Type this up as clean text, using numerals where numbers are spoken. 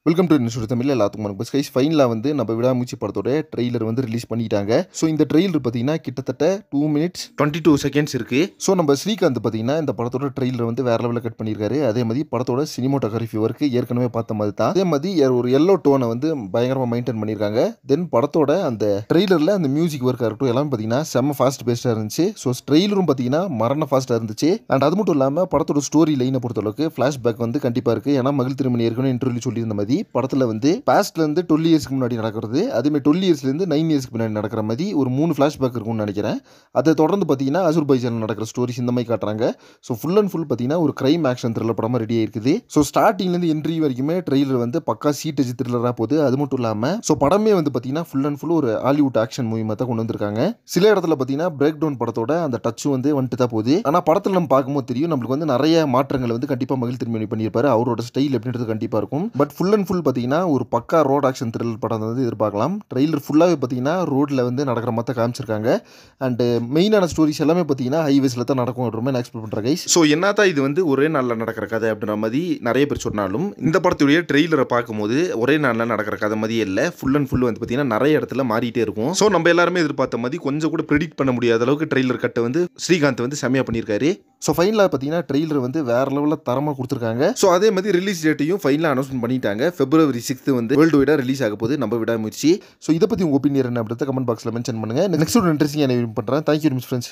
Welcome to institute Tamil. எல்லாத்துக்கும் வணக்கம். Guys, ஃபைனலாக வந்து நம்ம விடாமுயற்சி படத்தோட ட்ரெய்லர் வந்து ரிலீஸ் பண்ணிட்டாங்க. ஸோ இந்த ட்ரெய்லர் பார்த்தீங்கன்னா கிட்டத்தட்ட 2 minutes 22 seconds இருக்கு. ஸோ நம்ம ஸ்ரீகாந்த் பார்த்தீங்கன்னா இந்த படத்தோட ட்ரெய்லர் வந்து வேற லெவலில் கட் பண்ணியிருக்காரு. அதே மாதிரி படத்தோட சினிமோட்டோகிராஃபி ஒர்க்கு ஏற்கனவே பார்த்த மாதிரி தான். அதே மாதிரி ஒரு எல்லோ டோனை வந்து பயங்கரமாக மெயின்டைன் பண்ணியிருக்காங்க. தென் படத்தோட அந்த ட்ரெய்லரில் அந்த மியூசிக் ஒர்க்காக இருக்கட்டும் எல்லாமே பார்த்தீங்கன்னா செம்ம ஃபாஸ்ட் பேஸ்டாக இருந்துச்சு. ஸோ ட்ரெய்லரும் பார்த்தீங்கன்னா மரண ஃபாஸ்ட்டாக இருந்துச்சு. அண்ட் அது மட்டும் இல்லாமல் படத்தோட ஸ்டோரி லைனை பொறுத்தளவுக்கு ஃப்ளாஷ்பேக் வந்து கண்டிப்பாக இருக்குது. ஏன்னா மகிழ் திருமணி ஏற்கனவே இன்டர்வியூ சொல்லியிருந்த மாதிரி படத்தில் வந்து பாஸ்ட்லேருந்து 12 இயர்ஸ்க்கு முன்னாடி நடக்கிறது, அதேமாதிரி 12 இயர்ஸ்லேருந்து 9 இயர்ஸ்க்கு முன்னாடி நடக்கிற மாதிரி ஒரு 3 ஃப்ளாஷ்பேக் இருக்கும்னு நினைக்கிறேன். அதை தொடர்ந்து பார்த்தீங்கன்னா அசர்பைஜானில் நடக்கிற ஸ்டோரிஸ் இந்த மாதிரி காட்டுறாங்க. ஸோ ஃபுல் அண்ட் ஃபுல் பார்த்தீங்கன்னா ஒரு கிரைம் ஆக்ஷன் த்ரில்லர் படமாக ரெடி ஆயிருக்குது. ஸோ ஸ்டார்டிங்லேருந்து என்ட்ரி வரைக்குமே ட்ரெய்லர் வந்து பக்கா சீட்டேஜ் த்ரில்லராக போகுது. அது மட்டும் இல்லாமல் ஸோ படமே வந்து பார்த்தீங்கன்னா ஃபுல் அண்ட் ஃபுல் ஒரு ஹாலிவுட் ஆக்ஷன் மூவி தான் கொண்டு வந்திருக்காங்க. சில இடத்துல பார்த்தீங்கன்னா பிரேக் டவுன் படத்தோட அந்த டச்சும் வந்து வந்துட்டு தான் போகுது. ஆனால் படத்தில் நம்ம பார்க்கும்போது தெரியும் நம்மளுக்கு வந்து நிறைய மாற்றங்கள் வந்து கண்டிப்பாக மகிழ் திருமணி பண்ணியிருப்பாரு. அவரோட ஸ்டைல் எப்படின்றது கண்டிப்பாக இருக்கும். பட் ஃபுல் அண்ட் ஃபுல் பார்த்தீங்கன்னா ஒரு பக்கா ரோட் ஆக்ஷன் த்ரில்லர் படம் வந்து எதிர்பார்க்கலாம். ட்ரெய்லர் ஃபுல்லாகவே பார்த்தீங்கன்னா ரோட்டில் வந்து நடக்கிற மாதிரி காமிச்சிருக்காங்க. அண்டு மெயினான ஸ்டோரிஸ் எல்லாமே பார்த்தீங்கன்னா ஹைவேஸில் தான் நடக்கும் ரொம்ப நான் எக்ஸ்பெக்ட் பண்ணுறேன் கைஸ். ஸோ என்ன தான் இது வந்து ஒரே நாளில் நடக்கிற கதை அப்படின்ற மாதிரி நிறைய பேர் சொன்னாலும் இந்த படத்துடைய ட்ரெய்லரை பார்க்கும்போது ஒரே நாளில் நடக்கிற கதை மாதிரியே இல்லை. ஃபுல் அண்ட் ஃபுல் வந்து பார்த்தீங்கன்னா நிறைய இடத்துல மாறிட்டே இருக்கும். ஸோ நம்ம எல்லாருமே எதிர்பார்த்த மாதிரி கொஞ்சம் கூட ப்ரெடிக்ட் பண்ண முடியாத அளவுக்கு ட்ரெய்லர் கட்டை வந்து ஸ்ரீகாந்த் வந்து செம்மையாக பண்ணியிருக்காரு. ஸோ ஃபைனலாக பார்த்தீங்கன்னா ட்ரெய்லர் வந்து வேற லெவலில் தரமாக கொடுத்துருக்காங்க. ஸோ அதே மாதிரி ரிலீஸ் டேட்டையும் ஃபைனலாக அனௌன்ஸ்மெண்ட் பண்ணிட்டாங்க. February 6 வந்து வேர்ல்டு வைடாக ரிலீஸ் ஆக போகுது நம்ம விடாமுயற்சி. ஸோ இதை பற்றி உங்கள் ஒப்பீனியன் என்ன அப்படின்றத கமெண்ட் பாக்ஸில் மென்ஷன் பண்ணுங்கள். நெக்ஸ்ட் ஒரு இன்ட்ரெஸ்டிங் என்ன பண்ணுறேன். Thank you friends.